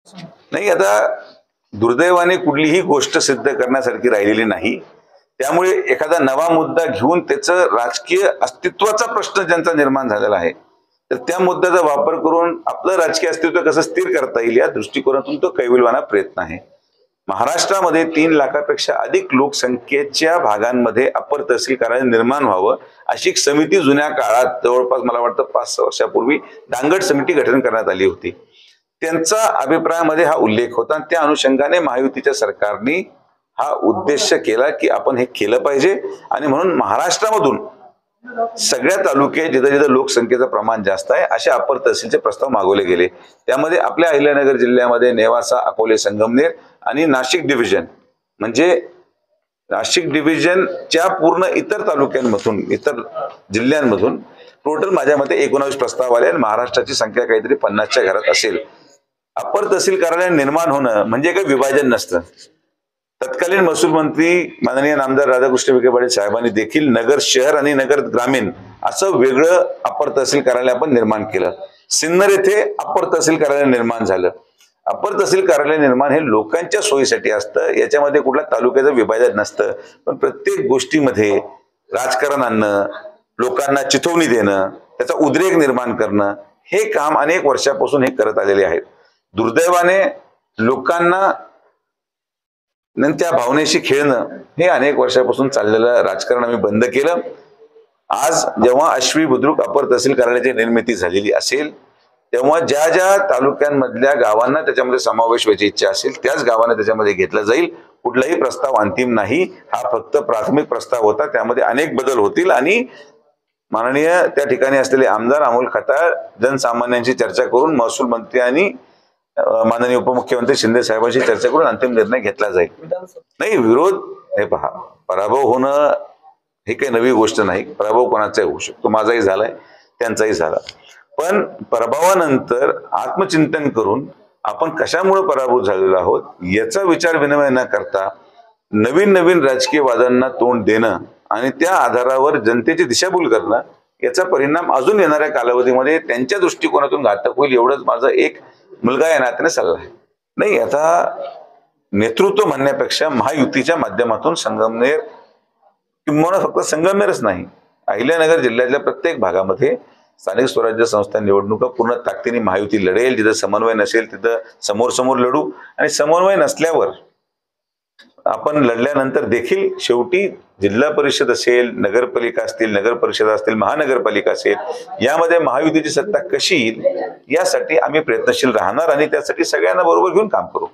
नाही, आता दुर्दैवाने कुठलीही गोष्ट सिद्ध करण्यासारखी राहिलेली नाही। त्यामुळे एखादा नवा मुद्दा घेऊन त्याचं राजकीय अस्तित्वाचा प्रश्न ज्यांचा निर्माण झालेला आहे, तर त्या मुद्द्याचा वापर करून आपलं राजकीय अस्तित्व कसं स्थिर करता येईल या दृष्टिकोनातून तो कैवल्यवाना प्रयत्न आहे। महाराष्ट्रामध्ये 3 लाखापेक्षा अधिक लोकसंख्येच्या भागांमध्ये अपर तहसील कार्यालय निर्माण व्हावं अशी एक समिती जुन्या काळात जवळपास मला वाटतं 5-6 वर्षापूर्वी दांगड समिती गठन करण्यात आली होती। त्यांचा अभिप्रायामध्ये हा उल्लेख होता आणि त्या अनुषंगाने महायुतीच्या सरकारने हा उद्देश केला की आपण हे केलं पाहिजे आणि म्हणून महाराष्ट्रामधून सगळ्या तालुके जिथे जिथे लोकसंख्येचं प्रमाण जास्त आहे अशा अपर तहसीलचे प्रस्ताव मागवले गेले। त्यामध्ये आपल्या अहिल्यानगर जिल्ह्यामध्ये नेवासा, अकोले, संगमनेर आणि नाशिक डिव्हिजन म्हणजे नाशिक डिव्हिजनच्या पूर्ण इतर तालुक्यांमधून इतर जिल्ह्यांमधून टोटल माझ्या मते 19 प्रस्ताव आले आणि महाराष्ट्राची संख्या काहीतरी 50च्या घरात असेल। अपर तहसील कार्यालय निर्माण होणं म्हणजे काही विभाजन नसतं। तत्कालीन महसूल मंत्री माननीय नामदार राधाकृष्ण विखे पाटील साहेबांनी देखील नगर शहर आणि नगर ग्रामीण असं वेगळं अपर तहसील कार्यालय आपण निर्माण केलं। सिन्नर येथे अपर तहसील कार्यालय निर्माण झालं। अपर तहसील कार्यालय निर्माण हे लोकांच्या सोयीसाठी असतं, याच्यामध्ये कुठल्या तालुक्याचं विभाजन नसतं। पण प्रत्येक गोष्टीमध्ये राजकारण आणणं, लोकांना चिथवणी देणं, त्याचा उद्रेक निर्माण करणं हे काम अनेक वर्षापासून हे करत आलेले आहेत। दुर्दैवाने लोकांना त्या भावनेशी खेळणं हे अनेक वर्षापासून चाललेलं राजकारण आम्ही बंद केलं। आज जेव्हा अश्वी बुद्रुक अपर तहसील कार्यालयाची निर्मिती झालेली असेल तेव्हा ज्या ज्या तालुक्यांमधल्या गावांना त्याच्यामध्ये समावेश व्हायची इच्छा असेल त्याच गावांना त्याच्यामध्ये घेतलं जाईल। कुठलाही प्रस्ताव अंतिम नाही, हा फक्त प्राथमिक प्रस्ताव होता। त्यामध्ये अनेक बदल होतील आणि माननीय त्या ठिकाणी असलेले आमदार अमोल खताळ जनसामान्यांशी चर्चा करून महसूल मंत्री आणि माननीय उपमुख्यमंत्री शिंदे साहेबांशी चर्चा करून अंतिम निर्णय घेतला जाईल। नाही, विरोध हे पहा, पराभव होणं ही काही नवी गोष्ट नाही। पराभव कोणाचाही होऊ शकतो, माझाही झालाय, त्यांचाही झाला। पण पराभवानंतर आत्मचिंतन करून आपण कशामुळे पराभूत झालेलो आहोत याचा विचार विनिमय न करता नवीन नवीन राजकीय वादांना तोंड देणं आणि त्या आधारावर जनतेची दिशाभूल करणं याचा परिणाम अजून येणाऱ्या कालावधीमध्ये त्यांच्या दृष्टिकोनातून घातक होईल एवढंच माझं एक मुलगा या नात्याने सल्ला आहे। नाही, आता नेतृत्व म्हणण्यापेक्षा महायुतीच्या माध्यमातून संगमनेर किंवा फक्त संगमनेरच नाही, अहिल्यानगर जिल्ह्यातल्या प्रत्येक भागामध्ये स्थानिक स्वराज्य संस्था निवडणुका पूर्ण ताकदीने महायुती लढेल। जिथं समन्वय नसेल तिथं समोर समोर लढू आणि समन्वय नसल्यावर आपण लढल्यानंतर देखील शेवटी जिल्हा परिषद असेल, नगरपालिका असतील, नगर परिषद असतील, महानगरपालिका असेल, यामध्ये महायुतीची सत्ता कशी येईल यासाठी आम्ही प्रयत्नशील राहणार आणि त्यासाठी सगळ्यांना बरोबर घेऊन काम करू।